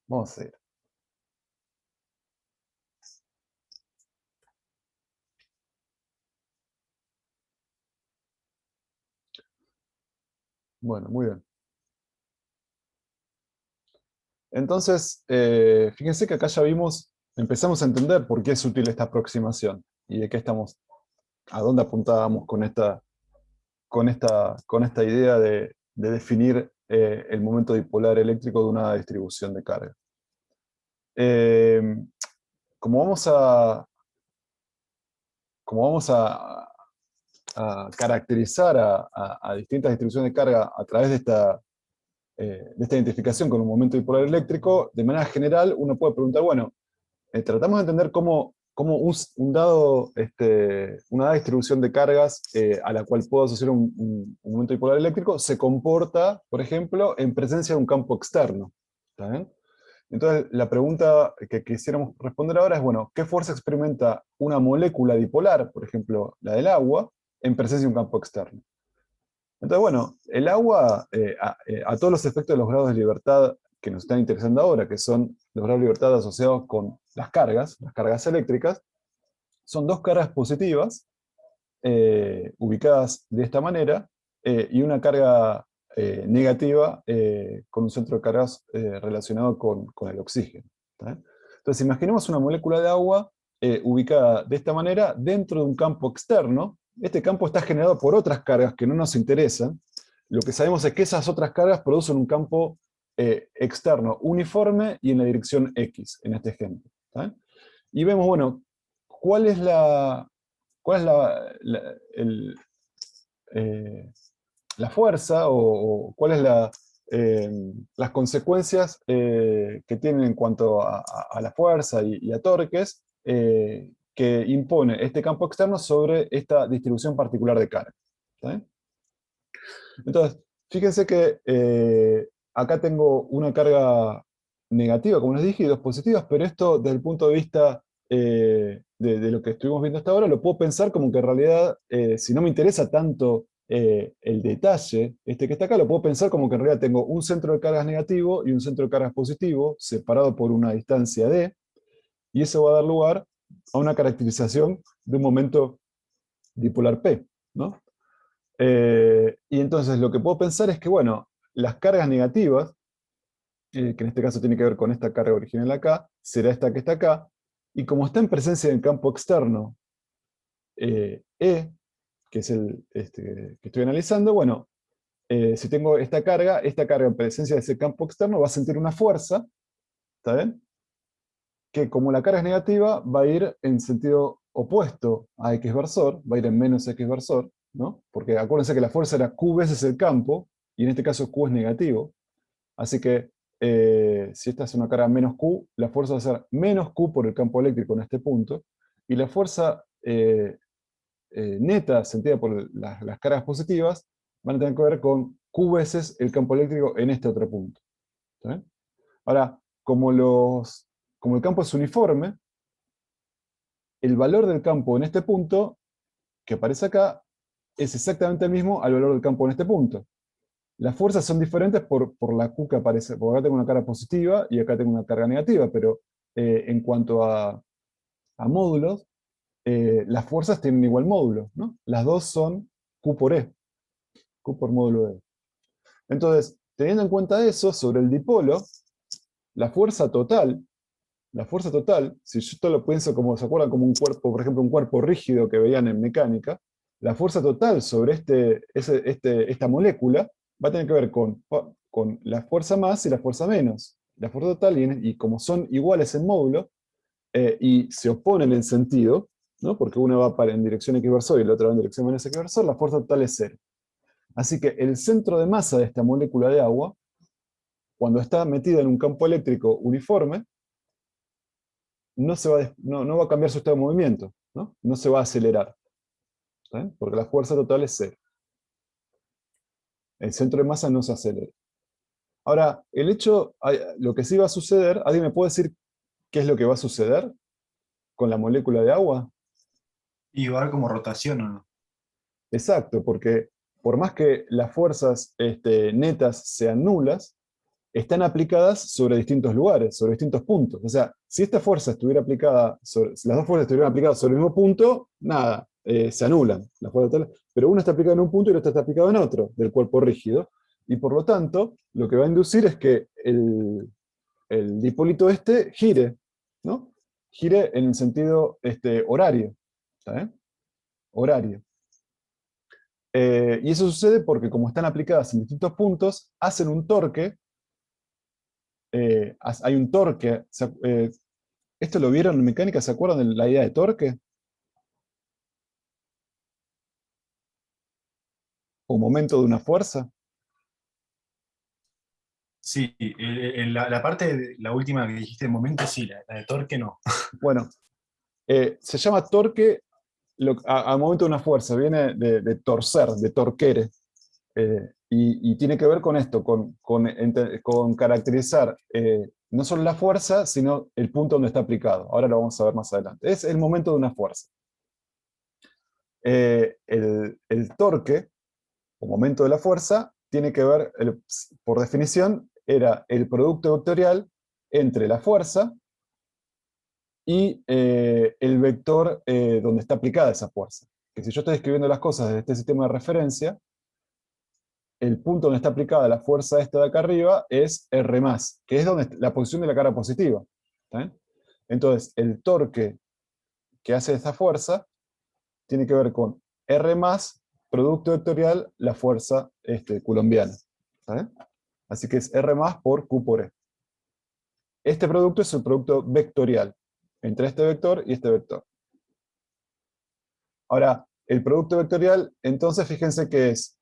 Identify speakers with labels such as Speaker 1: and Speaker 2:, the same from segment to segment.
Speaker 1: Vamos a ir. Bueno, muy bien. Entonces, fíjense que acá ya vimos, empezamos a entender por qué es útil esta aproximación y de qué estamos, a dónde apuntábamos con esta idea de definir el momento dipolar eléctrico de una distribución de carga. Eh, como vamos a, como vamos a caracterizar a distintas distribuciones de carga a través de esta identificación con un momento dipolar eléctrico, de manera general uno puede preguntar, bueno, tratamos de entender cómo una dada distribución de cargas a la cual puedo asociar un momento dipolar eléctrico se comporta, por ejemplo, en presencia de un campo externo. ¿Está bien? Entonces, la pregunta que quisiéramos responder ahora es, bueno, ¿qué fuerza experimenta una molécula dipolar, por ejemplo, la del agua, en presencia de un campo externo? Entonces, bueno, el agua, a todos los efectos de los grados de libertad que nos están interesando ahora, que son los grados de libertad asociados con las cargas eléctricas, son dos cargas positivas ubicadas de esta manera y una carga negativa con un centro de cargas relacionado con el oxígeno. ¿Está? Entonces, imaginemos una molécula de agua ubicada de esta manera dentro de un campo externo. Este campo está generado por otras cargas que no nos interesan. Lo que sabemos es que esas otras cargas producen un campo externo uniforme y en la dirección X, en este ejemplo. ¿Está? Y vemos, bueno, cuál es eh, la fuerza o cuáles las consecuencias que tienen en cuanto a la fuerza y a torques que impone este campo externo sobre esta distribución particular de carga. ¿Está bien? Entonces, fíjense que acá tengo una carga negativa, como les dije, y dos positivas, pero esto desde el punto de vista de lo que estuvimos viendo hasta ahora, lo puedo pensar como que en realidad, si no me interesa tanto el detalle que está acá, lo puedo pensar como que en realidad tengo un centro de cargas negativo y un centro de cargas positivo, separado por una distancia d, y eso va a dar lugar a una caracterización de un momento dipolar P, ¿no? Y entonces lo que puedo pensar es que, bueno, las cargas negativas, que en este caso tiene que ver con esta carga original acá, será esta que está acá, y como está en presencia del campo externo E, que es que estoy analizando, bueno, si tengo esta carga en presencia de ese campo externo va a sentir una fuerza, ¿está bien? Que como la carga es negativa, va a ir en sentido opuesto a X versor, va a ir en menos X versor, ¿no? Porque acuérdense que la fuerza era Q veces el campo, y en este caso Q es negativo. Así que si esta es una carga menos Q, la fuerza va a ser menos Q por el campo eléctrico en este punto, y la fuerza neta sentida por las cargas positivas van a tener que ver con Q veces el campo eléctrico en este otro punto. ¿Está bien? Ahora, como el campo es uniforme, el valor del campo en este punto, que aparece acá, es exactamente el mismo al valor del campo en este punto. Las fuerzas son diferentes por la Q que aparece, porque acá tengo una carga positiva y acá tengo una carga negativa, pero en cuanto a módulos, las fuerzas tienen igual módulo, ¿no? Las dos son Q por E, Q por módulo E. Entonces, teniendo en cuenta eso, sobre el dipolo, la fuerza total, si yo esto lo pienso como, ¿se acuerdan? Como un cuerpo, por ejemplo, un cuerpo rígido que veían en mecánica, la fuerza total sobre esta molécula va a tener que ver con la fuerza más y la fuerza menos. La fuerza total, y como son iguales en módulo, y se oponen en sentido, ¿no? Porque una va en dirección X versor y la otra va en dirección menos X versor, la fuerza total es cero. Así que el centro de masa de esta molécula de agua, cuando está metida en un campo eléctrico uniforme, no va a cambiar su estado de movimiento, ¿no? No se va a acelerar, ¿sí? Porque la fuerza total es cero. El centro de masa no se acelera. Ahora, lo que sí va a suceder, ¿alguien me puede decir qué es lo que va a suceder con la molécula de agua?
Speaker 2: Y va a haber como rotación, ¿o no?
Speaker 1: Exacto, porque por más que las fuerzas netas sean nulas, están aplicadas sobre distintos lugares, sobre distintos puntos. O sea, si esta fuerza estuviera aplicada, si las dos fuerzas estuvieran aplicadas sobre el mismo punto, nada, se anulan. Pero una está aplicada en un punto y la otra está aplicada en otro, del cuerpo rígido. Y por lo tanto, lo que va a inducir es que el dipólito este gire, ¿no? Gire en el sentido horario. ¿Está bien? Horario. Y eso sucede porque como están aplicadas en distintos puntos, hacen un torque. Hay un torque. ¿Esto lo vieron en mecánica? ¿Se acuerdan de la idea de torque? ¿O momento de una fuerza?
Speaker 2: Sí, la parte, la última que dijiste de momento, sí, la de torque no.
Speaker 1: Bueno, se llama torque al momento de una fuerza. Viene de torcer, de torquere. Y tiene que ver con esto, con caracterizar no solo la fuerza, sino el punto donde está aplicado. Ahora lo vamos a ver más adelante. Es el momento de una fuerza. El torque, o momento de la fuerza, tiene que ver, por definición, era el producto vectorial entre la fuerza y el vector donde está aplicada esa fuerza. Que si yo estoy escribiendo las cosas desde este sistema de referencia, el punto donde está aplicada la fuerza esta de acá arriba es R+, que es donde la posición de la carga positiva. ¿Está bien? Entonces, el torque que hace esta fuerza tiene que ver con R+, producto vectorial, la fuerza coulombiana. ¿Está bien? Así que es R+ por Q por E. Este producto es el producto vectorial, entre este vector y este vector. Ahora, el producto vectorial, entonces fíjense que es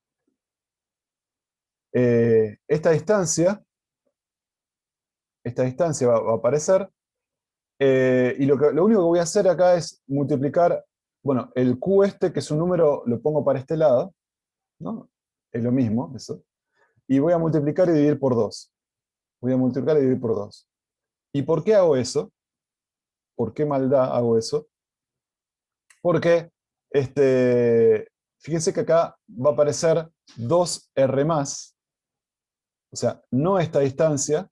Speaker 1: esta distancia va a aparecer, y lo único que voy a hacer acá es multiplicar, bueno, el Q que es un número, lo pongo para este lado, ¿no? Es lo mismo, eso. Y voy a multiplicar y dividir por 2. Voy a multiplicar y dividir por 2. ¿Y por qué hago eso? ¿Por qué maldad hago eso? Porque, fíjense que acá va a aparecer 2R+, o sea, no esta distancia,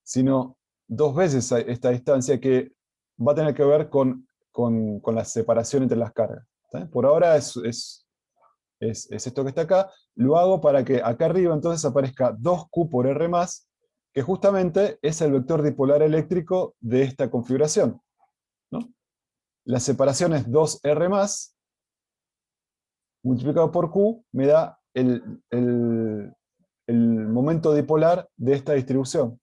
Speaker 1: sino 2 veces esta distancia que va a tener que ver con la separación entre las cargas. ¿Está? Por ahora es esto que está acá. Lo hago para que acá arriba entonces aparezca 2Q por R+, que justamente es el vector dipolar eléctrico de esta configuración, ¿no? La separación es 2R+, multiplicado por Q, me da el momento dipolar de esta distribución.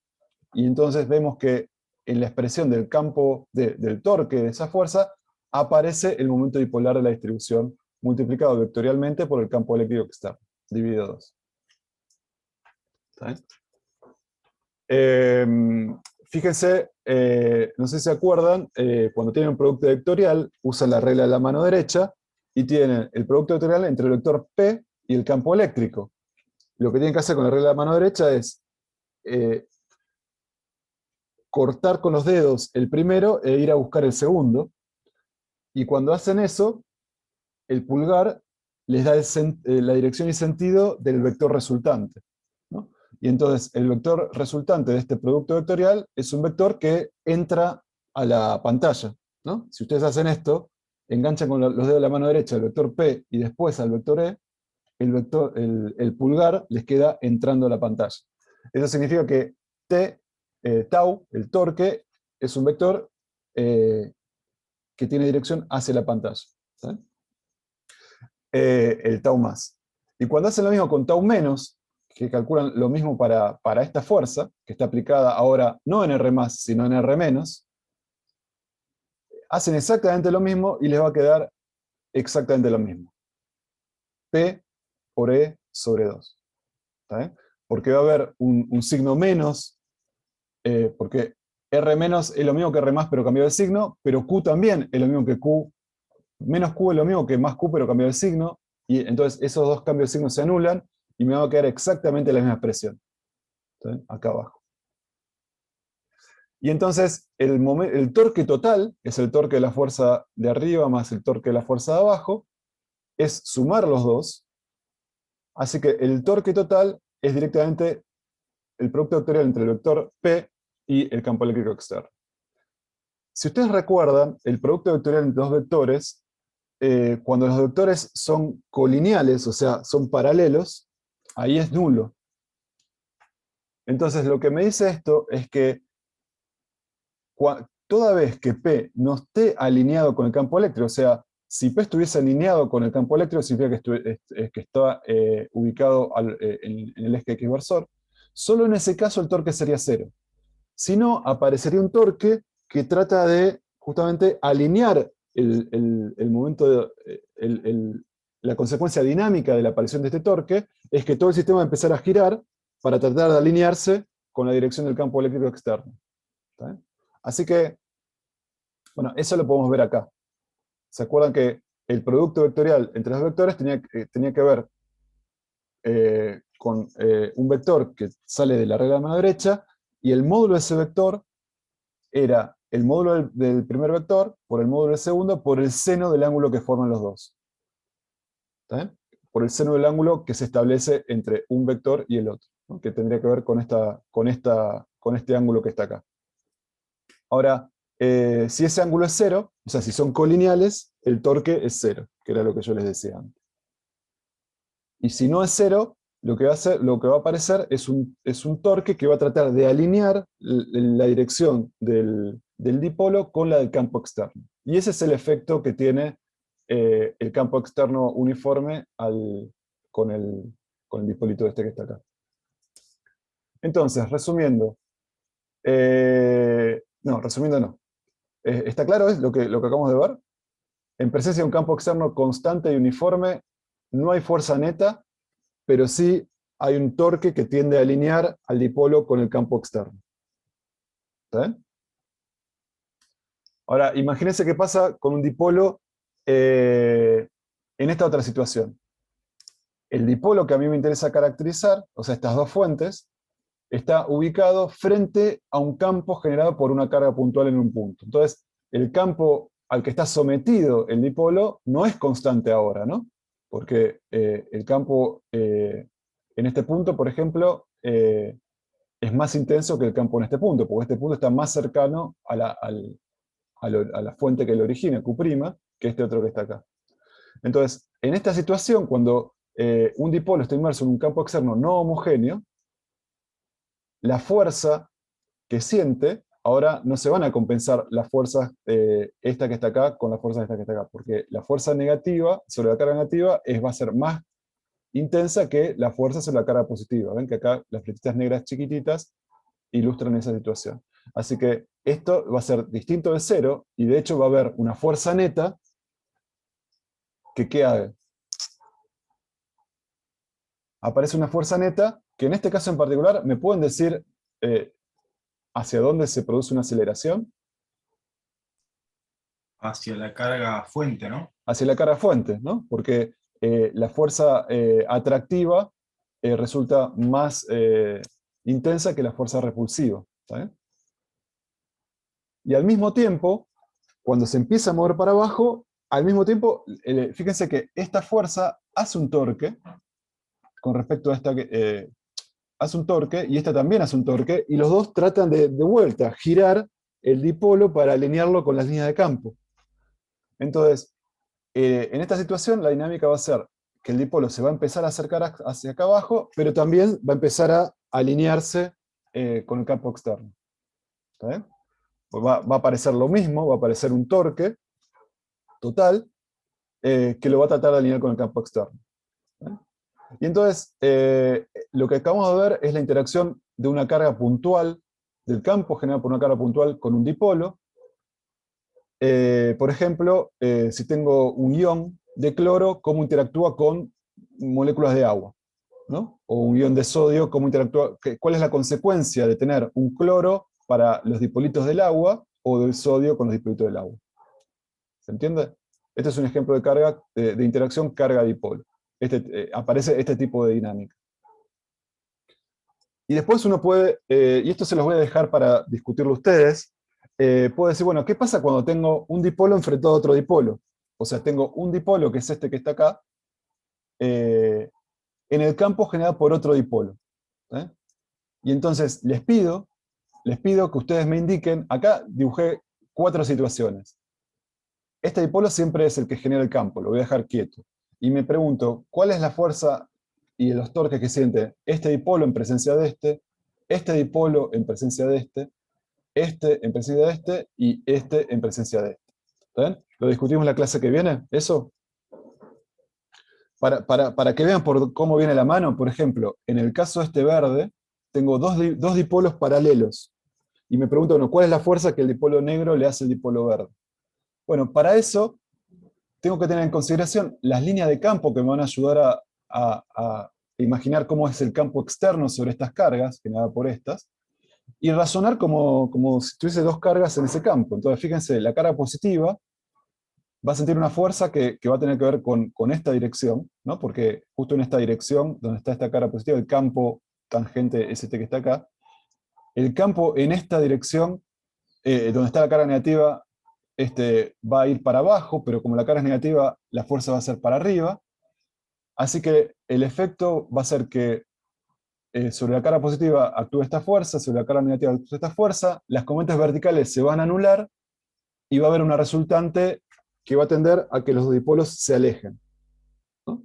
Speaker 1: Y entonces vemos que en la expresión del campo del torque de esa fuerza aparece el momento dipolar de la distribución multiplicado vectorialmente por el campo eléctrico externo, dividido 2. ¿Está bien? Fíjense, no sé si se acuerdan, cuando tienen un producto vectorial, usan la regla de la mano derecha y tienen el producto vectorial entre el vector P y el campo eléctrico. Lo que tienen que hacer con la regla de la mano derecha es cortar con los dedos el primero e ir a buscar el segundo. Y cuando hacen eso, el pulgar les da la dirección y sentido del vector resultante, ¿no? Y entonces el vector resultante de este producto vectorial es un vector que entra a la pantalla, ¿no? Si ustedes hacen esto, enganchan con los dedos de la mano derecha el vector P y después al vector E, el pulgar les queda entrando a la pantalla. Eso significa que tau, el torque, es un vector que tiene dirección hacia la pantalla. ¿Sí? El tau más. Y cuando hacen lo mismo con tau menos, que calculan lo mismo para esta fuerza, que está aplicada ahora no en R+, sino en R-, hacen exactamente lo mismo y les va a quedar exactamente lo mismo. P por E sobre 2. ¿Está bien? Porque va a haber un signo menos, porque R- es lo mismo que R+, pero cambió de signo, pero Q también es lo mismo que Q, menos Q es lo mismo que más Q, pero cambió de signo, y entonces esos dos cambios de signo se anulan, y me va a quedar exactamente la misma expresión. ¿Está bien? Acá abajo. Y entonces el torque total, es el torque de la fuerza de arriba más el torque de la fuerza de abajo, es sumar los dos, así que el torque total es directamente el producto vectorial entre el vector P y el campo eléctrico externo. Si ustedes recuerdan, el producto vectorial entre dos vectores, cuando los vectores son colineales, o sea, son paralelos, ahí es nulo. Entonces, lo que me dice esto es que toda vez que P no esté alineado con el campo eléctrico, o sea, si P estuviese alineado con el campo eléctrico, significa que está ubicado en el eje x-versor, solo en ese caso el torque sería cero. Si no, aparecería un torque que trata de justamente alinear el momento, la consecuencia dinámica de la aparición de este torque, es que todo el sistema va a empezar a girar para tratar de alinearse con la dirección del campo eléctrico externo. ¿Está bien? Así que, bueno, eso lo podemos ver acá. ¿Se acuerdan que el producto vectorial entre los vectores tenía que ver con un vector que sale de la regla de mano derecha, y el módulo de ese vector era el módulo del primer vector por el módulo del segundo por el seno del ángulo que forman los dos. ¿Está bien? Por el seno del ángulo que se establece entre un vector y el otro, ¿no? Que tendría que ver con este ángulo que está acá. Ahora, si ese ángulo es cero, o sea, si son colineales, el torque es cero, que era lo que yo les decía antes. Y si no es cero, lo que va a aparecer es un torque que va a tratar de alinear la dirección del dipolo con la del campo externo. Y ese es el efecto que tiene el campo externo uniforme con el dipolito este que está acá. Entonces, resumiendo. Resumiendo no. ¿Está claro lo que acabamos de ver? En presencia de un campo externo constante y uniforme, no hay fuerza neta, pero sí hay un torque que tiende a alinear al dipolo con el campo externo. ¿Está bien? Ahora, imagínense qué pasa con un dipolo en esta otra situación. El dipolo que a mí me interesa caracterizar, o sea, estas dos fuentes, está ubicado frente a un campo generado por una carga puntual en un punto. Entonces, el campo al que está sometido el dipolo no es constante ahora, ¿no? Porque el campo en este punto, por ejemplo, es más intenso que el campo en este punto, porque este punto está más cercano a la fuente que lo origina, Q', que este otro que está acá. Entonces, en esta situación, cuando un dipolo está inmerso en un campo externo no homogéneo, la fuerza que siente, ahora no se van a compensar las fuerzas esta que está acá con las fuerzas esta que está acá, porque la fuerza negativa sobre la carga negativa va a ser más intensa que la fuerza sobre la carga positiva. Ven que acá las flechitas negras chiquititas ilustran esa situación. Así que esto va a ser distinto de cero, y de hecho va a haber una fuerza neta que ¿qué haga? Aparece una fuerza neta que en este caso en particular me pueden decir hacia dónde se produce una aceleración.
Speaker 2: Hacia la carga fuente, ¿no?
Speaker 1: Hacia la carga fuente, ¿no? Porque la fuerza atractiva resulta más intensa que la fuerza repulsiva. ¿Está bien? Y al mismo tiempo, cuando se empieza a mover para abajo, al mismo tiempo, fíjense que esta fuerza hace un torque con respecto a esta que hace un torque, y esta también hace un torque, y los dos tratan de vuelta, girar el dipolo para alinearlo con las líneas de campo. Entonces, en esta situación la dinámica va a ser que el dipolo se va a empezar a acercar hacia acá abajo, pero también va a empezar a alinearse con el campo externo. ¿Está bien? Pues va a aparecer lo mismo, va a aparecer un torque total que lo va a tratar de alinear con el campo externo. ¿Está bien? Y entonces, lo que acabamos de ver es la interacción de una carga puntual, del campo generado por una carga puntual con un dipolo. Por ejemplo, si tengo un ion de cloro, cómo interactúa con moléculas de agua, ¿no? O un ion de sodio, cómo interactúa, cuál es la consecuencia de tener un cloro para los dipolitos del agua o del sodio con los dipolitos del agua. ¿Se entiende? Este es un ejemplo de carga, de interacción carga-dipolo. Aparece este tipo de dinámica. Y después uno puede, y esto se los voy a dejar para discutirlo ustedes, puedo decir, bueno, ¿qué pasa cuando tengo un dipolo enfrentado a otro dipolo? O sea, tengo un dipolo, que es este que está acá, en el campo generado por otro dipolo. ¿Eh? Y entonces les pido que ustedes me indiquen, acá dibujé 4 situaciones. Este dipolo siempre es el que genera el campo, lo voy a dejar quieto. Y me pregunto, ¿cuál es la fuerza y los torques que siente este dipolo en presencia de este dipolo en presencia de este en presencia de y este en presencia de este? ¿Está bien? ¿Lo discutimos la clase que viene? ¿Eso? Para que vean por cómo viene la mano, por ejemplo, en el caso de este verde, tengo dos dipolos paralelos. Y me pregunto, bueno, ¿cuál es la fuerza que el dipolo negro le hace al dipolo verde? Bueno, para eso tengo que tener en consideración las líneas de campo que me van a ayudar a imaginar cómo es el campo externo sobre estas cargas, generadas por estas, y razonar como si tuviese 2 cargas en ese campo. Entonces, fíjense, la carga positiva va a sentir una fuerza que va a tener que ver con esta dirección, ¿no? Porque justo en esta dirección, donde está esta carga positiva, el campo tangente ST que está acá, el campo en esta dirección, donde está la carga negativa, va a ir para abajo, pero como la carga es negativa, la fuerza va a ser para arriba. Así que el efecto va a ser que sobre la carga positiva actúa esta fuerza, sobre la carga negativa actúa esta fuerza, las componentes verticales se van a anular y va a haber una resultante que va a tender a que los dipolos se alejen, ¿no?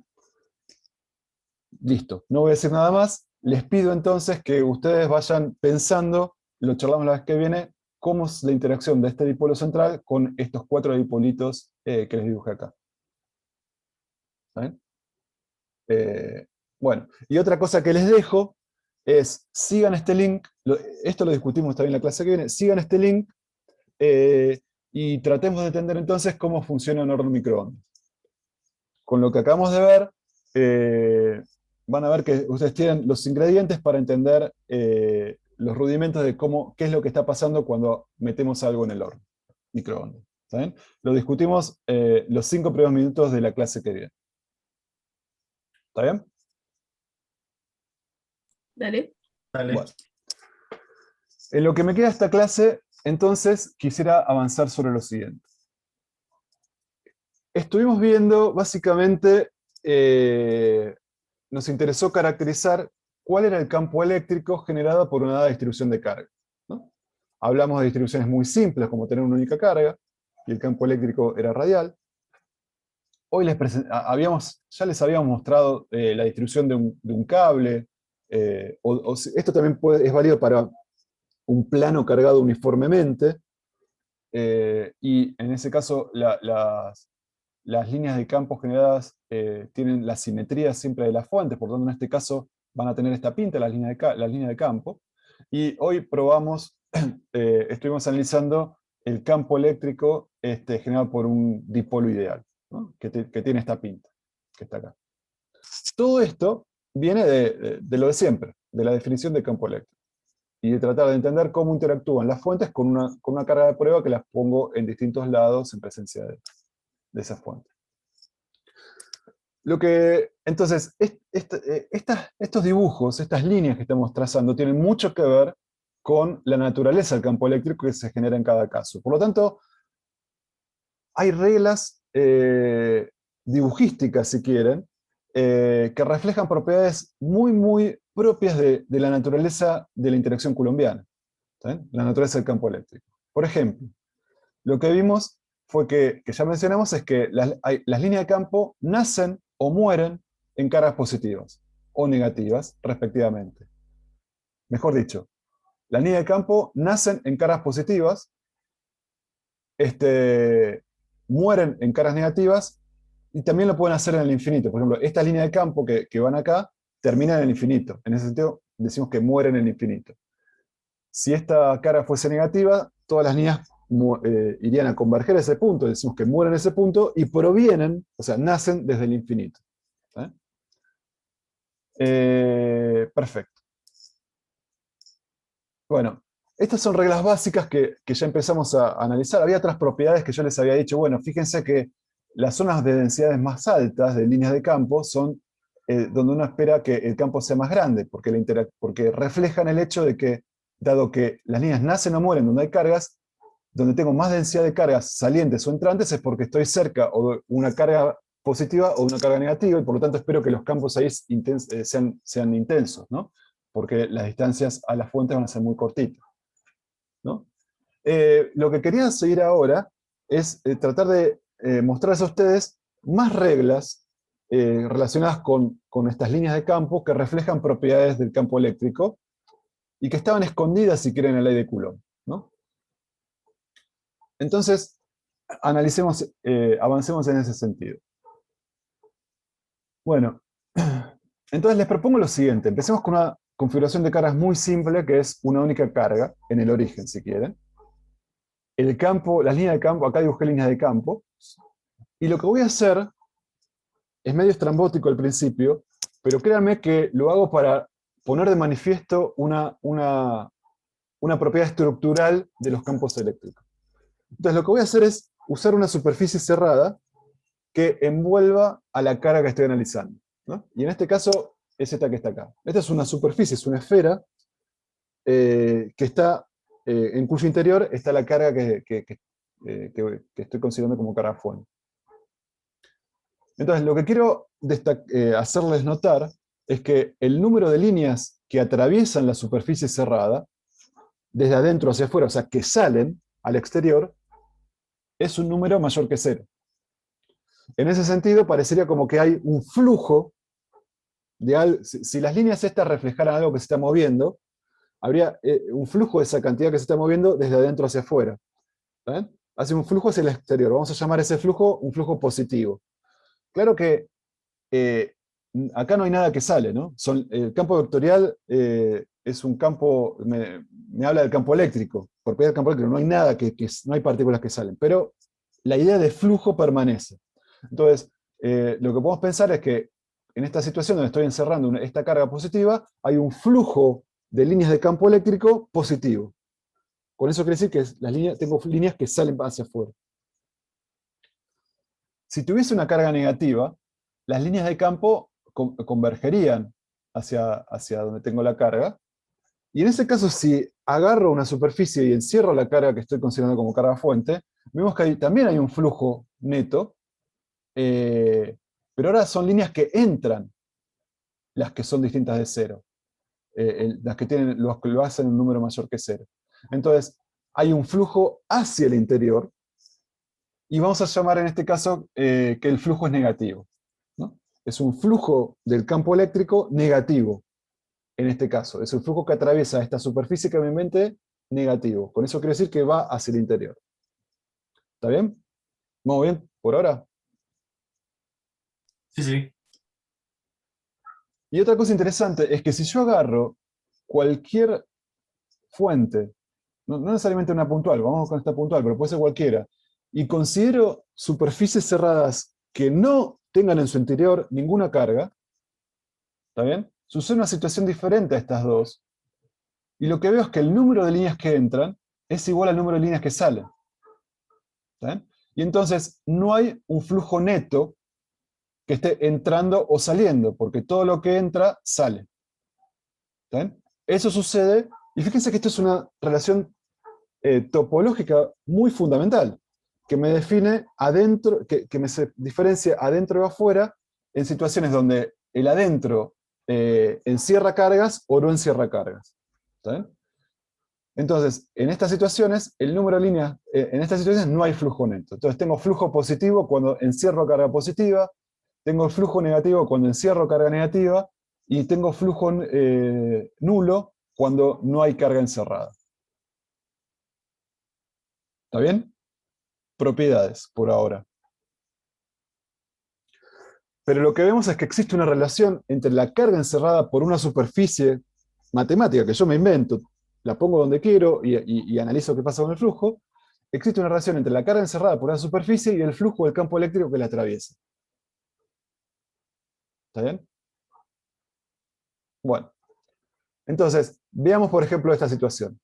Speaker 1: Listo, no voy a decir nada más. Les pido entonces que ustedes vayan pensando, lo charlamos la vez que viene, cómo es la interacción de este dipolo central con estos 4 dipolitos que les dibujé acá. ¿Está bien? Bueno, y otra cosa que les dejo es, sigan este link, esto lo discutimos también en la clase que viene, sigan este link y tratemos de entender entonces cómo funciona un horno microondas. Con lo que acabamos de ver, van a ver que ustedes tienen los ingredientes para entender los rudimentos de qué es lo que está pasando cuando metemos algo en el horno microondas. ¿Está bien? Lo discutimos los 5 primeros minutos de la clase que viene. ¿Está bien?
Speaker 3: Dale.
Speaker 2: Dale.
Speaker 1: Bueno. En lo que me queda esta clase, entonces quisiera avanzar sobre lo siguiente. Estuvimos viendo, básicamente, nos interesó caracterizar cuál era el campo eléctrico generado por una dada distribución de carga, ¿no? Hablamos de distribuciones muy simples, como tener una única carga, y el campo eléctrico era radial. Hoy ya les habíamos mostrado la distribución de un cable, esto también es válido para un plano cargado uniformemente, y en ese caso las líneas de campo generadas tienen la simetría siempre de las fuentes, por lo tanto en este caso van a tener esta pinta las líneas de campo, y hoy probamos, estuvimos analizando el campo eléctrico generado por un dipolo ideal, ¿no? que tiene esta pinta, que está acá. Todo esto viene de lo de siempre, de la definición de campo eléctrico, y de tratar de entender cómo interactúan las fuentes con una carga de prueba que las pongo en distintos lados en presencia de esa fuente. Entonces, estos dibujos, estas líneas que estamos trazando, tienen mucho que ver con la naturaleza del campo eléctrico que se genera en cada caso. Por lo tanto, hay reglas dibujísticas, si quieren, que reflejan propiedades muy, muy propias de la naturaleza de la interacción coulombiana, ¿sí? La naturaleza del campo eléctrico. Por ejemplo, lo que vimos fue que ya mencionamos, es que las líneas de campo nacen o mueren en cargas positivas o negativas, respectivamente. Mejor dicho, las líneas de campo nacen en cargas positivas, mueren en cargas negativas, y también lo pueden hacer en el infinito. Por ejemplo, esta línea de campo que van acá termina en el infinito. En ese sentido, decimos que mueren en el infinito. Si esta carga fuese negativa, todas las líneas irían a converger a ese punto, decimos que mueren en ese punto, y provienen, o sea, nacen desde el infinito. Perfecto. Bueno, estas son reglas básicas que ya empezamos a analizar. Había otras propiedades que yo les había dicho. Bueno, fíjense que las zonas de densidades más altas de líneas de campo son donde uno espera que el campo sea más grande, porque reflejan el hecho de que, dado que las líneas nacen o mueren donde hay cargas, donde tengo más densidad de cargas salientes o entrantes es porque estoy cerca o de una carga positiva o de una carga negativa, y por lo tanto espero que los campos ahí sean intensos, ¿no? porque las distancias a las fuentes van a ser muy cortitas, ¿no? Lo que quería seguir ahora es tratar de mostrarles a ustedes más reglas relacionadas con estas líneas de campo que reflejan propiedades del campo eléctrico y que estaban escondidas, si quieren, en la ley de Coulomb, ¿no? Entonces, avancemos en ese sentido. Bueno, entonces les propongo lo siguiente. Empecemos con una configuración de cargas muy simple, que es una única carga, en el origen, si quieren. El campo, las líneas de campo, acá dibujé líneas de campo, y lo que voy a hacer es medio estrambótico al principio, pero créanme que lo hago para poner de manifiesto una propiedad estructural de los campos eléctricos. Entonces lo que voy a hacer es usar una superficie cerrada que envuelva a la carga que estoy analizando, ¿no? Y en este caso es esta que está acá. Esta es una superficie, es una esfera que está, en cuyo interior está la carga que estoy considerando como carga fuente. Entonces, lo que quiero hacerles notar es que el número de líneas que atraviesan la superficie cerrada, desde adentro hacia afuera, o sea, que salen al exterior, es un número mayor que 0. En ese sentido, parecería como que hay un flujo de algo. Si las líneas estas reflejaran algo que se está moviendo, habría un flujo de esa cantidad que se está moviendo desde adentro hacia afuera. ¿Ven? Hace un flujo hacia el exterior. Vamos a llamar ese flujo un flujo positivo. Claro que acá no hay nada que sale, ¿no? El campo vectorial es un campo, me habla del campo eléctrico, propiedad del campo eléctrico, no hay nada no hay partículas que salen, pero la idea de flujo permanece. Entonces, lo que podemos pensar es que en esta situación donde estoy encerrando esta carga positiva, hay un flujo de líneas de campo eléctrico positivo. Con eso quiere decir que tengo líneas que salen hacia afuera. Si tuviese una carga negativa, las líneas de campo convergerían hacia donde tengo la carga. Y en ese caso, si agarro una superficie y encierro la carga que estoy considerando como carga fuente, vemos que también hay un flujo neto, pero ahora son líneas que entran, las que son distintas de 0. Las que lo hacen un número mayor que 0. Entonces, hay un flujo hacia el interior, y vamos a llamar en este caso que el flujo es negativo, ¿no? Es un flujo del campo eléctrico negativo, en este caso. Es el flujo que atraviesa esta superficie que me inventé negativo. Con eso quiere decir que va hacia el interior. ¿Está bien? ¿Vamos bien por ahora?
Speaker 2: Sí, sí.
Speaker 1: Y otra cosa interesante es que si yo agarro cualquier fuente, no necesariamente una puntual, vamos con esta puntual, pero puede ser cualquiera, y considero superficies cerradas que no tengan en su interior ninguna carga, ¿está bien? Sucede una situación diferente a estas dos, y lo que veo es que el número de líneas que entran es igual al número de líneas que salen. ¿Está bien? Y entonces no hay un flujo neto que esté entrando o saliendo, porque todo lo que entra sale. ¿Está bien? Eso sucede, y fíjense que esto es una relación topológica muy fundamental, que me define adentro, que me diferencia adentro y afuera en situaciones donde el adentro encierra cargas o no encierra cargas. ¿Está bien? Entonces, en estas situaciones, el número de líneas, en estas situaciones no hay flujo neto. Entonces tengo flujo positivo cuando encierro carga positiva, tengo flujo negativo cuando encierro carga negativa, y tengo flujo nulo cuando no hay carga encerrada. ¿Está bien? Propiedades, por ahora. Pero lo que vemos es que existe una relación entre la carga encerrada por una superficie matemática que yo me invento, la pongo donde quiero y analizo qué pasa con el flujo. Existe una relación entre la carga encerrada por una superficie y el flujo del campo eléctrico que la atraviesa. ¿Está bien? Bueno, entonces, veamos por ejemplo esta situación.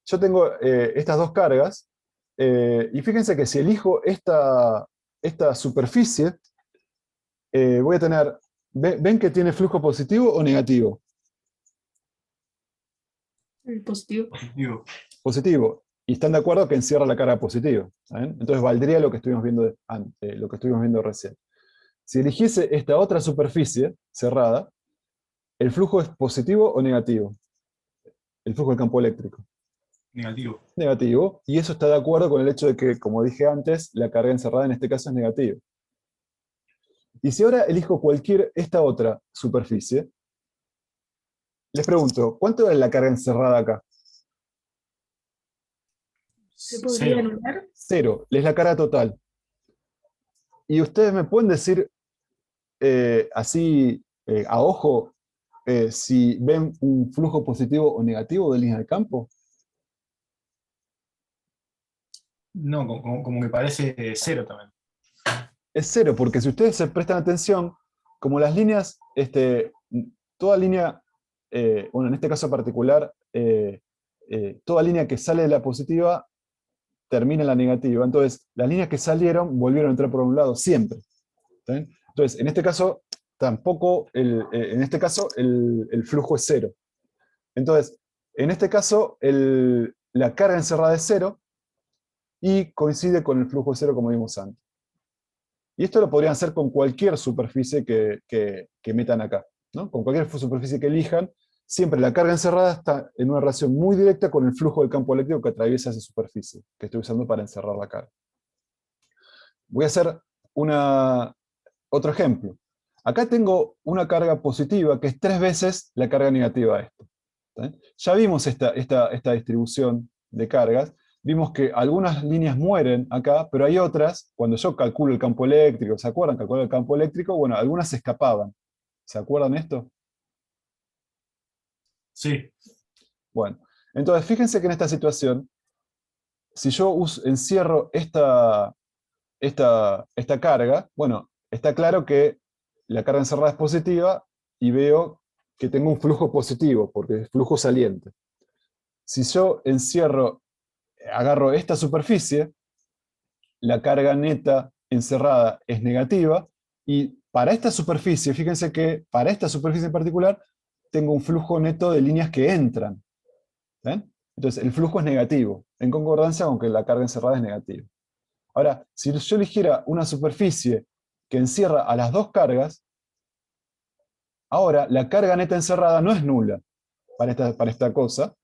Speaker 1: Yo tengo estas dos cargas, y fíjense que si elijo esta superficie, voy a tener, ¿ven que tiene flujo positivo o negativo?
Speaker 3: Positivo.
Speaker 2: Positivo.
Speaker 1: Positivo. Y están de acuerdo que encierra la carga positiva. ¿Saben? Entonces valdría lo que estuvimos viendo antes, lo que estuvimos viendo recién. Si eligiese esta otra superficie cerrada, ¿El flujo es positivo o negativo? El flujo del campo eléctrico.
Speaker 2: Negativo.
Speaker 1: Negativo, y eso está de acuerdo con el hecho de que, como dije antes, la carga encerrada en este caso es negativa. Y si ahora elijo esta otra superficie, les pregunto, ¿cuánto es la carga encerrada acá?
Speaker 3: ¿Se podría
Speaker 2: 0.
Speaker 3: anular?
Speaker 1: 0, es la carga total. Y ustedes me pueden decir así a ojo si ven un flujo positivo o negativo de línea de campo.
Speaker 2: No, como que parece 0 también.
Speaker 1: Es 0, porque si ustedes se prestan atención, como las líneas, toda línea, bueno, en este caso particular, toda línea que sale de la positiva termina en la negativa. Entonces, las líneas que salieron volvieron a entrar por un lado, siempre. ¿Está bien? Entonces, en este caso, tampoco, el flujo es 0. Entonces, en este caso, la carga encerrada es 0 y coincide con el flujo 0 como vimos antes. Y esto lo podrían hacer con cualquier superficie que metan acá, ¿no? Con cualquier superficie que elijan, siempre la carga encerrada está en una relación muy directa con el flujo del campo eléctrico que atraviesa esa superficie que estoy usando para encerrar la carga. Voy a hacer otro ejemplo. Acá tengo una carga positiva que es 3 veces la carga negativa de esto. ¿Sí? Ya vimos esta distribución de cargas. Vimos que algunas líneas mueren acá, pero hay otras, cuando yo calculo el campo eléctrico, ¿se acuerdan? Calculo el campo eléctrico, bueno, algunas se escapaban. ¿Se acuerdan esto?
Speaker 2: Sí.
Speaker 1: Bueno, entonces fíjense que en esta situación, si yo encierro esta carga, bueno, está claro que la carga encerrada es positiva y veo que tengo un flujo positivo, porque es flujo saliente. Si yo agarro esta superficie, la carga neta encerrada es negativa, y para esta superficie, fíjense que para esta superficie en particular, tengo un flujo neto de líneas que entran. ¿Ven? Entonces el flujo es negativo, en concordancia con que la carga encerrada es negativa. Ahora, si yo eligiera una superficie que encierra a las dos cargas, ahora la carga neta encerrada no es nula para esta cosa,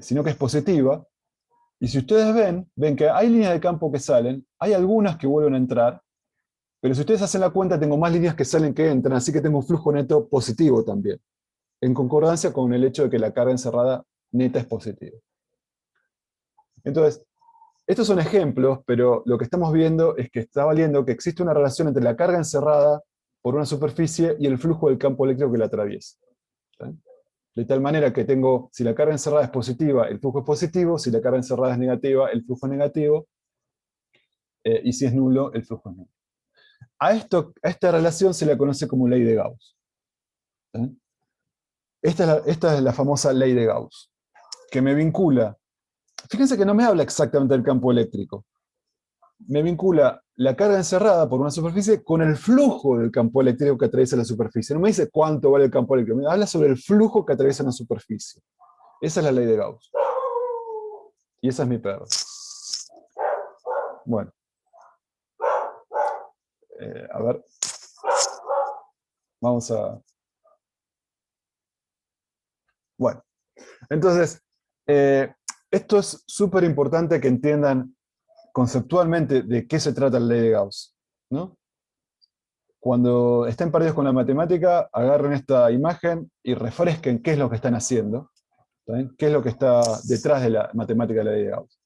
Speaker 1: sino que es positiva. Y si ustedes ven que hay líneas de campo que salen, hay algunas que vuelven a entrar, pero si ustedes hacen la cuenta, tengo más líneas que salen que entran, así que tengo un flujo neto positivo también, en concordancia con el hecho de que la carga encerrada neta es positiva. Entonces, estos son ejemplos, pero lo que estamos viendo es que está valiendo que existe una relación entre la carga encerrada por una superficie y el flujo del campo eléctrico que la atraviesa. ¿Sí? De tal manera que tengo, si la carga encerrada es positiva, el flujo es positivo; si la carga encerrada es negativa, el flujo es negativo; y si es nulo, el flujo es nulo. A esta relación se la conoce como ley de Gauss. ¿Sí? Esta es la famosa ley de Gauss, que me vincula. Fíjense que no me habla exactamente del campo eléctrico. Me vincula la carga encerrada por una superficie con el flujo del campo eléctrico que atraviesa la superficie. No me dice cuánto vale el campo eléctrico, me habla sobre el flujo que atraviesa una superficie. Esa es la ley de Gauss. Y esa es mi perro. Bueno. A ver. Vamos a... Bueno. Entonces, esto es súper importante que entiendan conceptualmente de qué se trata la ley de Gauss, ¿no? Cuando estén perdidos con la matemática, agarren esta imagen y refresquen qué es lo que están haciendo, ¿saben? Qué es lo que está detrás de la matemática de la ley de Gauss.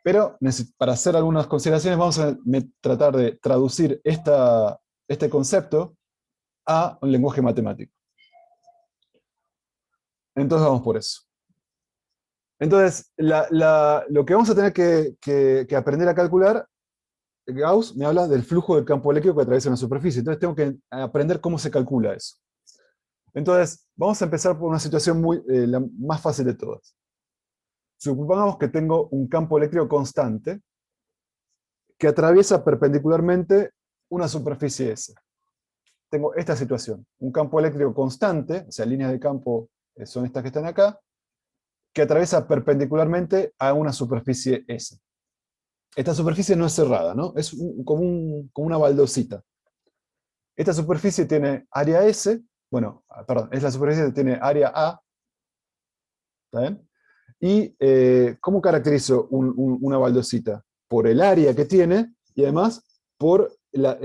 Speaker 1: Pero para hacer algunas consideraciones vamos a tratar de traducir este concepto a un lenguaje matemático. Entonces vamos por eso. Entonces, lo que vamos a tener que aprender a calcular, Gauss me habla del flujo del campo eléctrico que atraviesa una superficie. Entonces tengo que aprender cómo se calcula eso. Entonces, vamos a empezar por una situación la más fácil de todas. Supongamos que tengo un campo eléctrico constante que atraviesa perpendicularmente una superficie S. Tengo esta situación, un campo eléctrico constante, o sea, líneas de campo son estas que están acá, que atraviesa perpendicularmente a una superficie S. Esta superficie no es cerrada, ¿no? Es como una baldosita. Esta superficie tiene área S, bueno, perdón, es la superficie que tiene área A, ¿está bien? Y ¿cómo caracterizo una baldosita? Por el área que tiene y además por la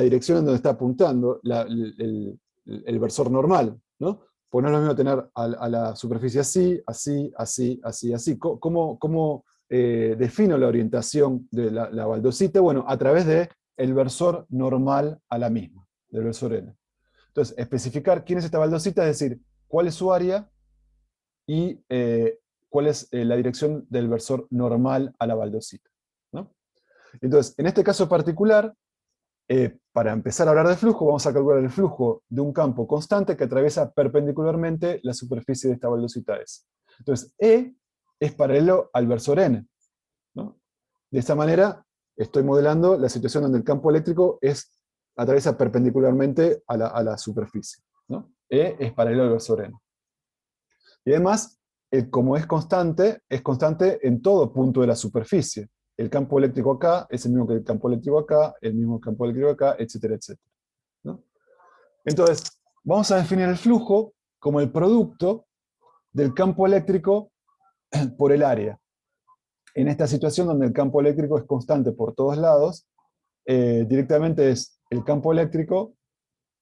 Speaker 1: dirección en donde está apuntando, el versor normal, ¿no? Pues no es lo mismo tener a la superficie así, así, así, así, así. ¿Cómo defino la orientación de la baldosita? Bueno, a través del versor normal a la misma, del versor N. Entonces, especificar quién es esta baldosita, es decir, cuál es su área y cuál es la dirección del versor normal a la baldosita, ¿no? Entonces, en este caso particular, para empezar a hablar de flujo, vamos a calcular el flujo de un campo constante que atraviesa perpendicularmente la superficie de esta baldosita S. Entonces, E es paralelo al versor N, ¿no? De esta manera, estoy modelando la situación donde el campo eléctrico atraviesa perpendicularmente a la superficie, ¿no? E es paralelo al versor N. Y además, como es constante en todo punto de la superficie. El campo eléctrico acá es el mismo que el campo eléctrico acá, el mismo campo eléctrico acá, etcétera, etcétera, ¿no? Entonces, vamos a definir el flujo como el producto del campo eléctrico por el área. En esta situación donde el campo eléctrico es constante por todos lados, directamente es el campo eléctrico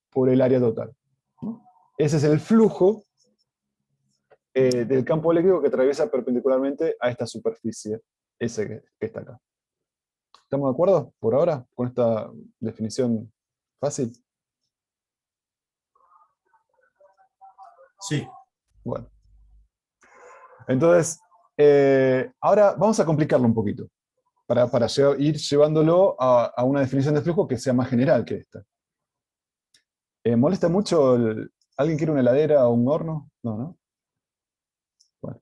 Speaker 1: por el área total, ¿no? Ese es el flujo del campo eléctrico que atraviesa perpendicularmente a esta superficie, ese que está acá. ¿Estamos de acuerdo por ahora con esta definición fácil?
Speaker 2: Sí.
Speaker 1: Bueno, entonces, ahora vamos a complicarlo un poquito, para ir llevándolo a una definición de flujo que sea más general que esta. ¿Molesta mucho alguien quiere una heladera o un horno? No, ¿no? Bueno,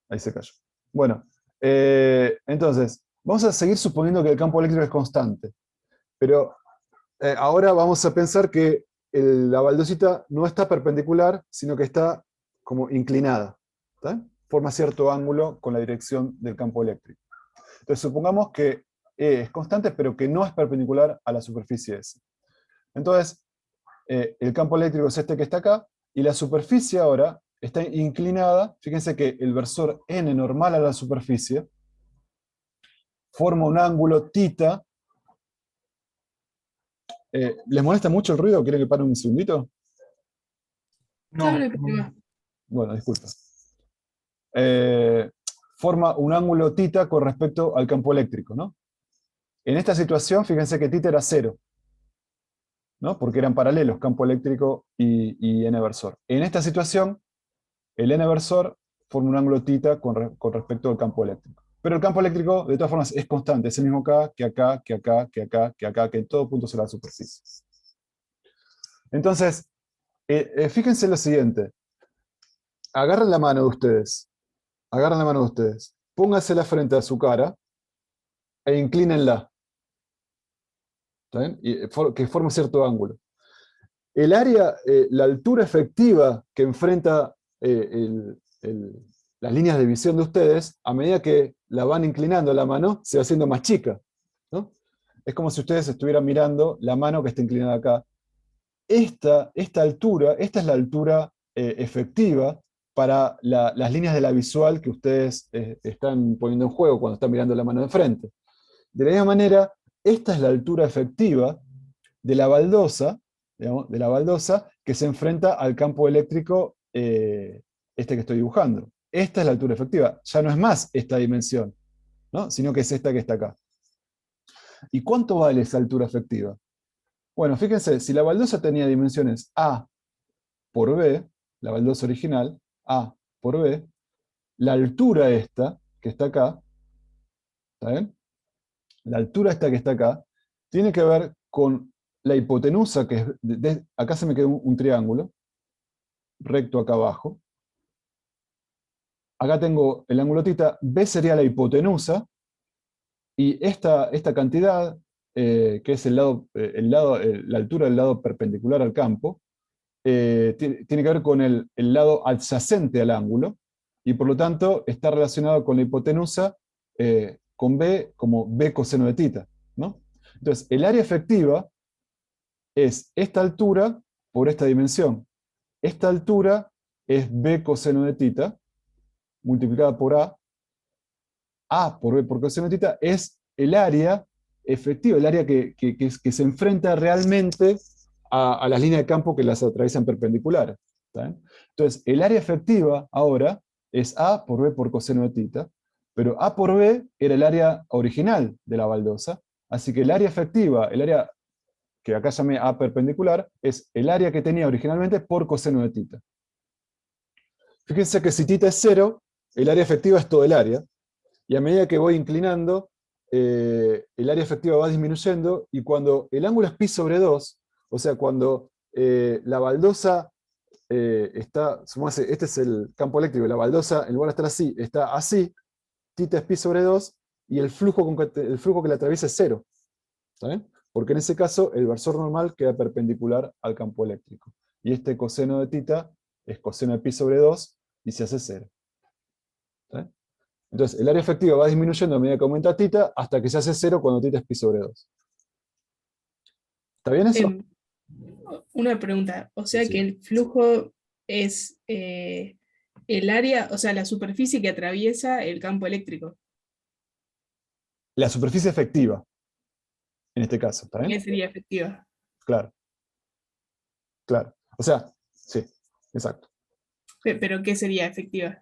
Speaker 1: ahí se cayó. Bueno, entonces, vamos a seguir suponiendo que el campo eléctrico es constante, pero ahora vamos a pensar que la baldosita no está perpendicular, sino que está como inclinada, ¿está? Forma cierto ángulo con la dirección del campo eléctrico. Entonces supongamos que E es constante, pero que no es perpendicular a la superficie S. Entonces, el campo eléctrico es este que está acá, y la superficie ahora está inclinada. Fíjense que el versor N normal a la superficie forma un ángulo θ. ¿Les molesta mucho el ruido? ¿Quieren que pare un segundito?
Speaker 2: No,
Speaker 1: Bueno, disculpa. Eh, Forma un ángulo θ con respecto al campo eléctrico, ¿no? En esta situación, fíjense que θ era 0, ¿no? Porque eran paralelos, campo eléctrico y n versor. En esta situación, el n versor forma un ángulo θ con respecto al campo eléctrico. Pero el campo eléctrico, de todas formas, es constante, es el mismo acá, que acá, que acá, que acá, que acá, que en todo punto de la superficie. Entonces, fíjense lo siguiente. Agarren la mano de ustedes. Agarren la mano de ustedes. Póngasela frente a su cara e inclínenla. ¿Está bien? Que forme cierto ángulo. El área, la altura efectiva que enfrenta las líneas de visión de ustedes, a medida que la van inclinando la mano, se va haciendo más chica, ¿no? Es como si ustedes estuvieran mirando la mano que está inclinada acá. Esta altura, esta es la altura efectiva para las líneas de la visual que ustedes están poniendo en juego cuando están mirando la mano de frente. De la misma manera, esta es la altura efectiva de la baldosa, digamos, de la baldosa que se enfrenta al campo eléctrico este que estoy dibujando. Esta es la altura efectiva. Ya no es más esta dimensión, ¿no? Sino que es esta que está acá. ¿Y cuánto vale esa altura efectiva? Bueno, fíjense, si la baldosa tenía dimensiones A por B, la baldosa original, A por B, la altura esta, que está acá, ¿está bien? La altura esta que está acá, tiene que ver con la hipotenusa, que es, acá se me quedó un triángulo, recto acá abajo. Acá tengo el ángulo θ, B sería la hipotenusa, y esta cantidad, que es la altura del lado perpendicular al campo, tiene que ver con el lado adyacente al ángulo, y por lo tanto está relacionado con la hipotenusa, con B como B coseno de θ, ¿no? Entonces, el área efectiva es esta altura por esta dimensión. Esta altura es B coseno de tita, multiplicada por A por B por coseno de tita, es el área efectiva, el área que se enfrenta realmente a las líneas de campo que las atraviesan perpendiculares. ¿Está bien? Entonces, el área efectiva ahora es A por B por coseno de tita, pero A por B era el área original de la baldosa, así que el área efectiva, el área que acá llamé A perpendicular, es el área que tenía originalmente por coseno de tita. Fíjense que si tita es 0, el área efectiva es todo el área, y a medida que voy inclinando, el área efectiva va disminuyendo, y cuando el ángulo es pi sobre 2, o sea, cuando la baldosa está, supongamos, este es el campo eléctrico, la baldosa, en lugar de estar así, está así, tita es pi sobre 2, y el flujo que la atraviesa es 0. ¿Está bien? Porque en ese caso el versor normal queda perpendicular al campo eléctrico. Y este coseno de tita es coseno de pi sobre 2 y se hace 0. ¿Está bien? Entonces el área efectiva va disminuyendo a medida que aumenta tita hasta que se hace 0 cuando tita es pi sobre 2. ¿Está bien eso?
Speaker 3: Em, una pregunta, o sea que
Speaker 1: Sí.
Speaker 3: el flujo es el área, o sea, la superficie que atraviesa el campo eléctrico.
Speaker 1: La superficie efectiva, en este caso. ¿Está
Speaker 3: ¿Qué
Speaker 1: bien?
Speaker 3: sería efectiva?
Speaker 1: Claro, claro. O sea, sí, exacto.
Speaker 3: Pero ¿qué sería efectiva?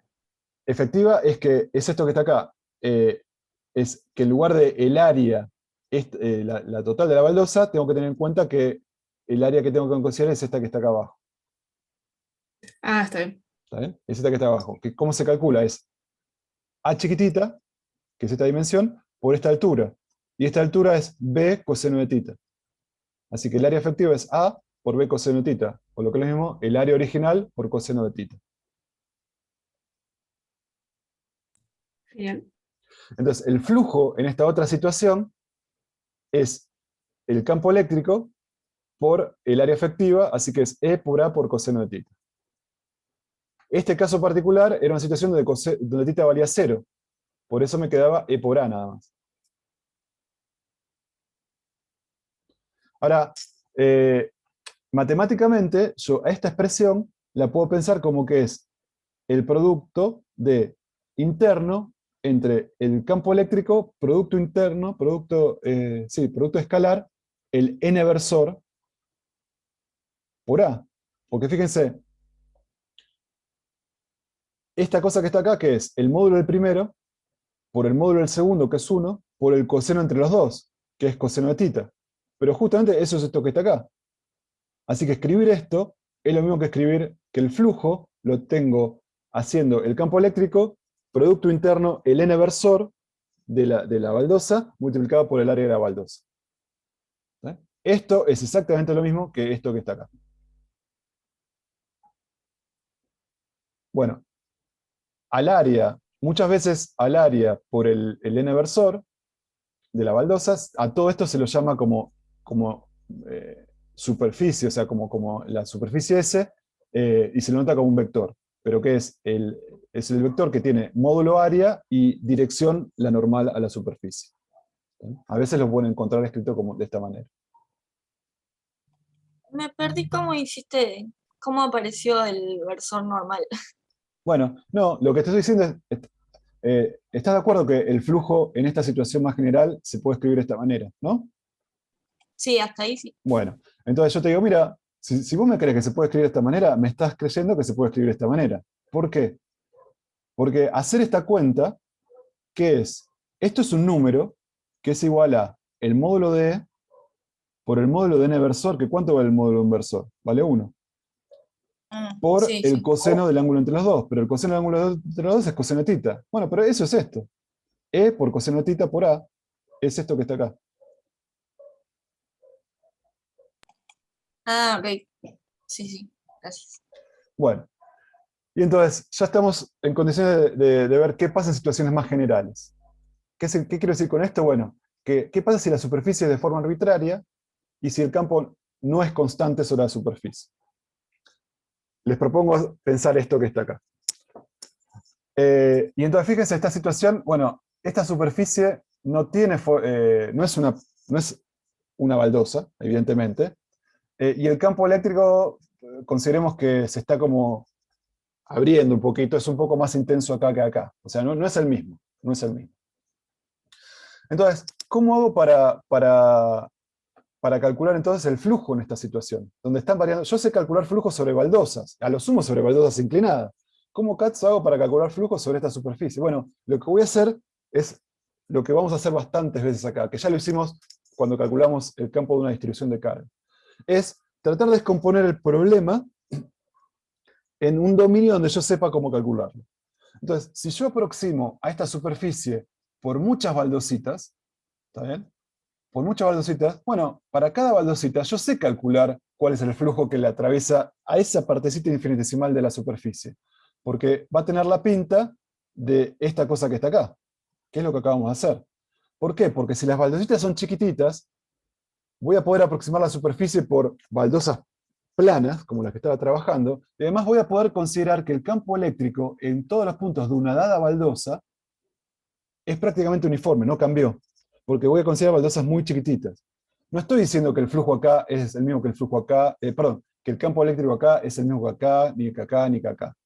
Speaker 1: Efectiva es que es esto que está acá. Es que en lugar de el área, la total de la baldosa, tengo que tener en cuenta que el área que tengo que considerar es esta que está acá abajo.
Speaker 3: Ah, está bien.
Speaker 1: ¿Está bien? Es esta que está abajo. ¿Cómo se calcula? Es A chiquitita, que es esta dimensión, por esta altura. Y esta altura es B coseno de tita. Así que el área efectiva es A por B coseno de tita. O lo que es lo mismo, el área original por coseno de tita.
Speaker 3: Genial.
Speaker 1: Entonces, el flujo en esta otra situación es el campo eléctrico por el área efectiva, así que es E por A por coseno de tita. Este caso particular era una situación donde tita valía 0. Por eso me quedaba E por A nada más. Ahora, matemáticamente, yo a esta expresión la puedo pensar como que es el producto de interno entre el campo eléctrico, producto interno, producto escalar, el n versor por A. Porque fíjense, esta cosa que está acá, que es el módulo del primero, por el módulo del segundo, que es 1, por el coseno entre los dos, que es coseno de tita. Pero justamente eso es esto que está acá. Así que escribir esto es lo mismo que escribir que el flujo lo tengo haciendo el campo eléctrico, producto interno, el n versor de la baldosa, multiplicado por el área de la baldosa. ¿Eh? Esto es exactamente lo mismo que esto que está acá. Bueno, al área, muchas veces al área por el n versor de la baldosa, a todo esto se lo llama como superficie, o sea, como la superficie S, y se lo nota como un vector. Pero ¿qué es? Es el vector que tiene módulo área y dirección la normal a la superficie. A veces lo pueden encontrar escrito como de esta manera.
Speaker 4: Me perdí cómo hiciste, cómo apareció el versor normal.
Speaker 1: Bueno, no, lo que te estoy diciendo es, ¿estás de acuerdo que el flujo en esta situación más general se puede escribir de esta manera, ¿no?
Speaker 4: Sí, hasta ahí sí.
Speaker 1: Bueno, entonces yo te digo, mira, si vos me crees que se puede escribir de esta manera, me estás creyendo que se puede escribir de esta manera. ¿Por qué? Porque hacer esta cuenta, ¿qué es? Esto es un número que es igual a el módulo de E por el módulo de n versor, que ¿cuánto vale el módulo de un versor? Vale 1. Por
Speaker 4: Sí,
Speaker 1: el
Speaker 4: sí.
Speaker 1: coseno del ángulo entre los dos, pero el coseno del ángulo entre los dos es coseno de tita. Bueno, pero eso es esto. E por coseno de tita por A es esto que está acá.
Speaker 4: Ah, ok. Sí, sí. Gracias.
Speaker 1: Bueno, y entonces ya estamos en condiciones de ver qué pasa en situaciones más generales. ¿Qué quiero decir con esto? Bueno, ¿qué pasa si la superficie es de forma arbitraria y si el campo no es constante sobre la superficie? Les propongo pensar esto que está acá. Y entonces fíjense, esta situación, bueno, esta superficie no es una baldosa, evidentemente, Y el campo eléctrico, consideremos que se está como abriendo un poquito, es un poco más intenso acá que acá. O sea, no es el mismo, no es el mismo. Entonces, ¿cómo hago para calcular entonces el flujo en esta situación? Donde están variando, yo sé calcular flujos sobre baldosas, a lo sumo sobre baldosas inclinadas. ¿Cómo cats hago para calcular flujos sobre esta superficie? Bueno, lo que voy a hacer es lo que vamos a hacer bastantes veces acá, que ya lo hicimos cuando calculamos el campo de una distribución de carga. Es tratar de descomponer el problema en un dominio donde yo sepa cómo calcularlo. Entonces, si yo aproximo a esta superficie por muchas baldositas, ¿está bien? Por muchas baldositas, bueno, para cada baldosita yo sé calcular cuál es el flujo que le atraviesa a esa partecita infinitesimal de la superficie, porque va a tener la pinta de esta cosa que está acá, que es lo que acabamos de hacer. ¿Por qué? Porque si las baldositas son chiquititas, voy a poder aproximar la superficie por baldosas planas, como las que estaba trabajando, y además voy a poder considerar que el campo eléctrico en todos los puntos de una dada baldosa es prácticamente uniforme, no cambió, porque voy a considerar baldosas muy chiquititas. No estoy diciendo que el flujo acá es el mismo que el flujo acá, perdón, que el campo eléctrico acá es el mismo que acá, ni que acá, ni que acá.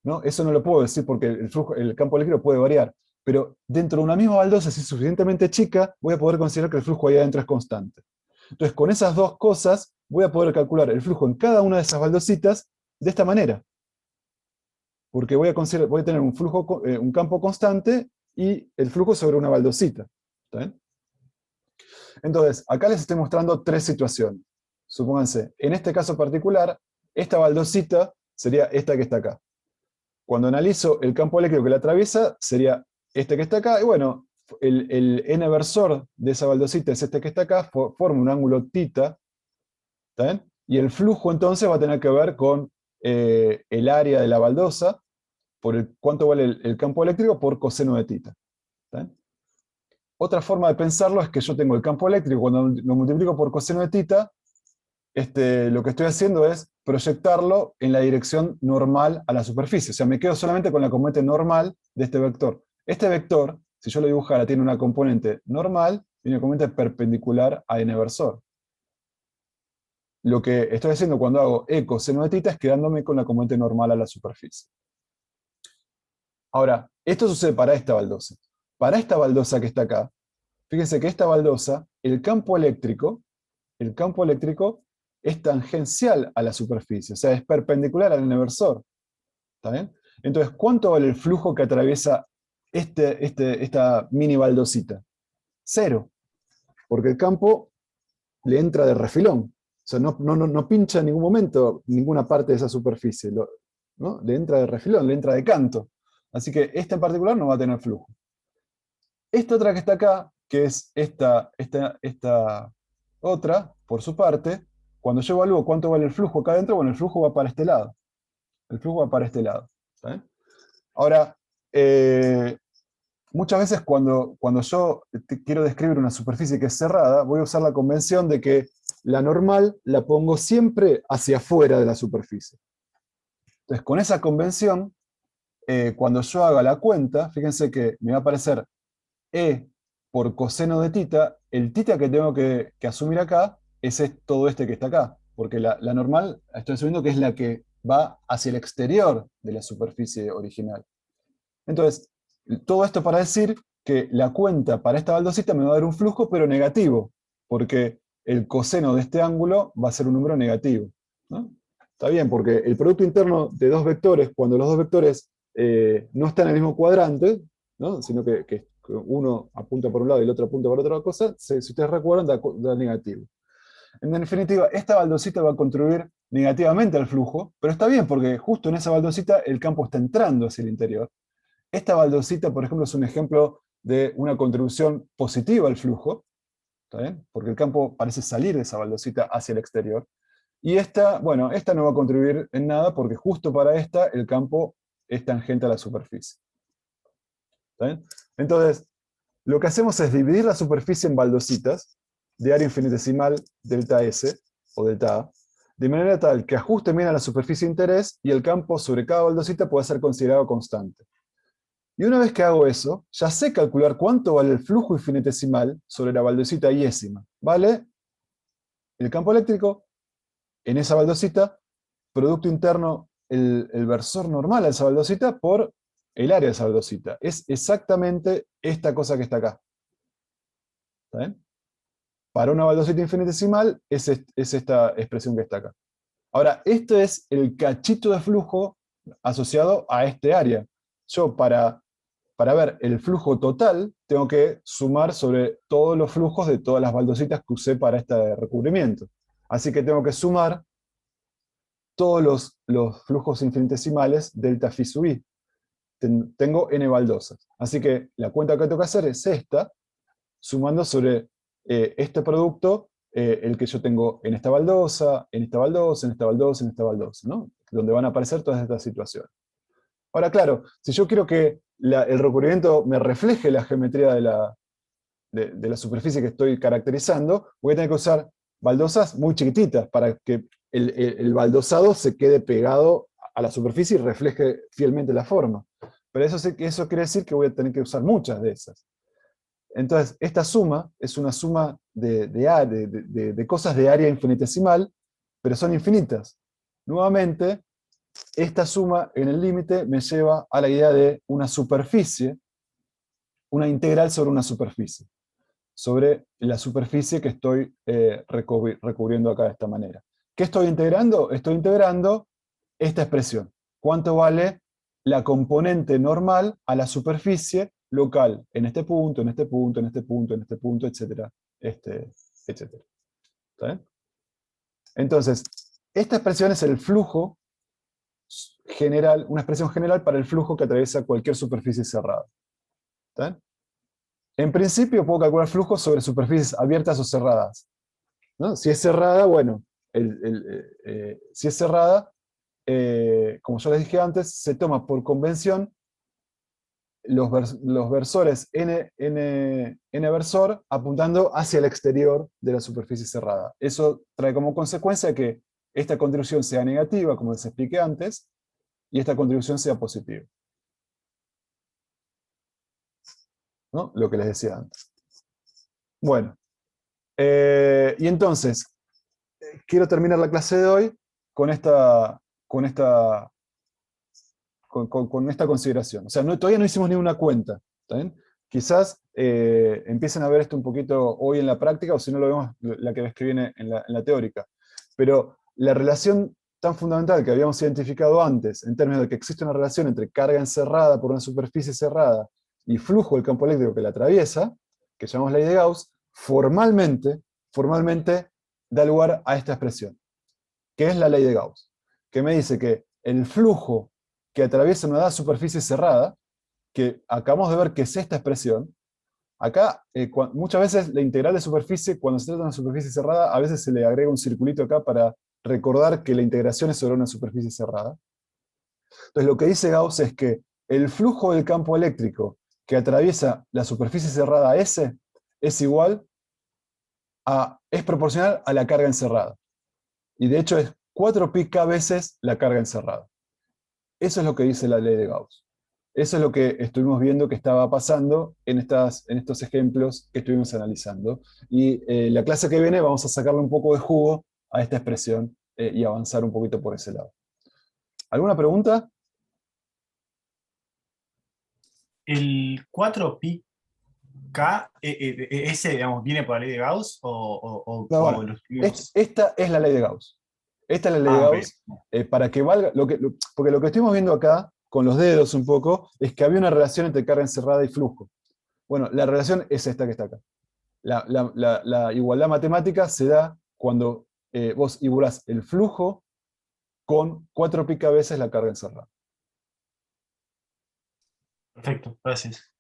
Speaker 1: ¿No? Eso no lo puedo decir porque el campo eléctrico puede variar, pero dentro de una misma baldosa, si es suficientemente chica, voy a poder considerar que el flujo ahí adentro es constante. Entonces, con esas dos cosas, voy a poder calcular el flujo en cada una de esas baldositas de esta manera. Porque voy a tener un flujo, un campo constante y el flujo sobre una baldosita. ¿Está bien? Entonces, acá les estoy mostrando tres situaciones. Supónganse, en este caso particular, esta baldosita sería esta que está acá. Cuando analizo el campo eléctrico que la atraviesa, sería este que está acá, y bueno, el n-versor de esa baldosita es este que está acá, forma un ángulo θ, ¿está bien? Y el flujo entonces va a tener que ver con el área de la baldosa, por cuánto vale el campo eléctrico por coseno de θ. ¿Está bien? Otra forma de pensarlo es que yo tengo el campo eléctrico, cuando lo multiplico por coseno de θ, lo que estoy haciendo es proyectarlo en la dirección normal a la superficie. O sea, me quedo solamente con la componente normal de este vector. Este vector, si yo lo dibujara, tiene una componente normal y una componente perpendicular a n-versor. Lo que estoy haciendo cuando hago E coseno de θ es quedándome con la componente normal a la superficie. Ahora, esto sucede para esta baldosa. Para esta baldosa que está acá, fíjense que esta baldosa, el campo eléctrico es tangencial a la superficie, o sea, es perpendicular al n-versor. ¿Está bien? Entonces, ¿cuánto vale el flujo que atraviesa esta mini baldosita? 0, porque el campo le entra de refilón. O sea, no pincha en ningún momento ninguna parte de esa superficie, ¿no? Le entra de refilón, le entra de canto. Así que esta en particular no va a tener flujo. Esta otra que está acá, que es esta otra, por su parte, cuando yo evalúo cuánto vale el flujo acá adentro, bueno, el flujo va para este lado. El flujo va para este lado. ¿Está bien? Ahora, muchas veces cuando yo quiero describir una superficie que es cerrada, voy a usar la convención de que la normal la pongo siempre hacia afuera de la superficie. Entonces, con esa convención, cuando yo haga la cuenta, fíjense que me va a aparecer E por coseno de θ, el θ que tengo que asumir acá es todo este que está acá, porque la normal estoy asumiendo que es la que va hacia el exterior de la superficie original. Entonces, todo esto para decir que la cuenta para esta baldosita me va a dar un flujo, pero negativo, porque el coseno de este ángulo va a ser un número negativo, ¿no? Está bien, porque el producto interno de dos vectores, cuando los dos vectores no están en el mismo cuadrante, ¿no? Sino que uno apunta por un lado y el otro apunta por otra cosa, si ustedes recuerdan, da negativo. En definitiva, esta baldosita va a contribuir negativamente al flujo, pero está bien, porque justo en esa baldosita el campo está entrando hacia el interior. Esta baldosita, por ejemplo, es un ejemplo de una contribución positiva al flujo, ¿está bien? Porque el campo parece salir de esa baldosita hacia el exterior. Y esta, bueno, esta no va a contribuir en nada porque justo para esta el campo es tangente a la superficie. ¿Está bien? Entonces, lo que hacemos es dividir la superficie en baldositas de área infinitesimal delta S o delta A, de manera tal que ajusten bien a la superficie de interés y el campo sobre cada baldosita pueda ser considerado constante. Y una vez que hago eso, ya sé calcular cuánto vale el flujo infinitesimal sobre la baldosita iésima. Vale el campo eléctrico en esa baldosita, producto interno, el versor normal a esa baldosita por el área de esa baldosita. Es exactamente esta cosa que está acá. ¿Está bien? Para una baldosita infinitesimal es esta expresión que está acá. Ahora, esto es el cachito de flujo asociado a este área. Yo para ver el flujo total, tengo que sumar sobre todos los flujos de todas las baldositas que usé para este recubrimiento. Así que tengo que sumar todos los flujos infinitesimales delta phi sub i. Tengo n baldosas. Así que la cuenta que tengo que hacer es esta, sumando sobre este producto, el que yo tengo en esta baldosa, en esta baldosa, en esta baldosa, en esta baldosa, ¿no? Donde van a aparecer todas estas situaciones. Ahora, claro, si yo quiero que el recubrimiento me refleje la geometría de la superficie que estoy caracterizando, voy a tener que usar baldosas muy chiquititas para que el baldosado se quede pegado a la superficie y refleje fielmente la forma. Pero eso quiere decir que voy a tener que usar muchas de esas. Entonces, esta suma es una suma de cosas de área infinitesimal, pero son infinitas. Nuevamente, esta suma en el límite me lleva a la idea de una superficie, una integral sobre una superficie, sobre la superficie que estoy recubriendo acá de esta manera. ¿Qué estoy integrando? Estoy integrando esta expresión. ¿Cuánto vale la componente normal a la superficie local en este punto, en este punto, en este punto, en este punto, etcétera, etcétera? ¿Está bien? Entonces, esta expresión es el flujo general, una expresión general para el flujo que atraviesa cualquier superficie cerrada. ¿Está bien? En principio puedo calcular flujos sobre superficies abiertas o cerradas, ¿no? Si es cerrada, bueno, si es cerrada, como yo les dije antes, se toma por convención los versores n versor apuntando hacia el exterior de la superficie cerrada. Eso trae como consecuencia que esta contribución sea negativa, como les expliqué antes, y esta contribución sea positiva, ¿no? Lo que les decía antes. Bueno, y entonces, quiero terminar la clase de hoy con esta consideración. O sea, todavía no hicimos ninguna cuenta. ¿Está bien? Quizás empiecen a ver esto un poquito hoy en la práctica, o si no lo vemos la que ves que viene en la teórica. Pero la relación tan fundamental que habíamos identificado antes, en términos de que existe una relación entre carga encerrada por una superficie cerrada y flujo del campo eléctrico que la atraviesa, que llamamos ley de Gauss, formalmente da lugar a esta expresión, que es la ley de Gauss, que me dice que el flujo que atraviesa una dada superficie cerrada, que acabamos de ver que es esta expresión, acá muchas veces la integral de superficie, cuando se trata de una superficie cerrada, a veces se le agrega un circulito acá para recordar que la integración es sobre una superficie cerrada. Entonces lo que dice Gauss es que el flujo del campo eléctrico que atraviesa la superficie cerrada S es es proporcional a la carga encerrada. Y de hecho es 4πk veces la carga encerrada. Eso es lo que dice la ley de Gauss. Eso es lo que estuvimos viendo que estaba pasando en estos ejemplos que estuvimos analizando. Y la clase que viene vamos a sacarle un poco de jugo a esta expresión y avanzar un poquito por ese lado. ¿Alguna pregunta?
Speaker 2: El 4πk, ese, digamos, ¿viene por la ley de Gauss
Speaker 1: No,
Speaker 2: o
Speaker 1: bueno,
Speaker 2: lo escribimos?
Speaker 1: esta es la ley de Gauss. Esta es la ley de
Speaker 2: Ah, ok.
Speaker 1: Gauss para que valga, porque lo que estuvimos viendo acá, con los dedos un poco, es que había una relación entre carga encerrada y flujo. Bueno, la relación es esta que está acá. La igualdad matemática se da cuando vos igualás el flujo con 4πk veces la carga encerrada.
Speaker 2: Perfecto, gracias.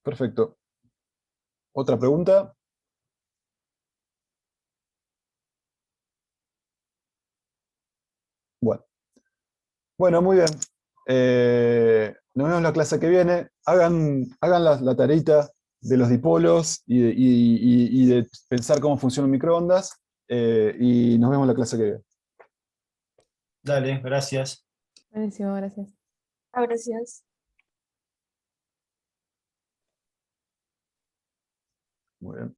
Speaker 1: Perfecto. ¿Otra pregunta? Bueno, muy bien. Nos vemos en la clase que viene. Hagan la tareita de los dipolos y de pensar cómo funciona un microondas. Y nos vemos en la clase que viene.
Speaker 2: Dale, gracias.
Speaker 3: Buenísimo, gracias.
Speaker 4: Gracias.
Speaker 1: Muy bien.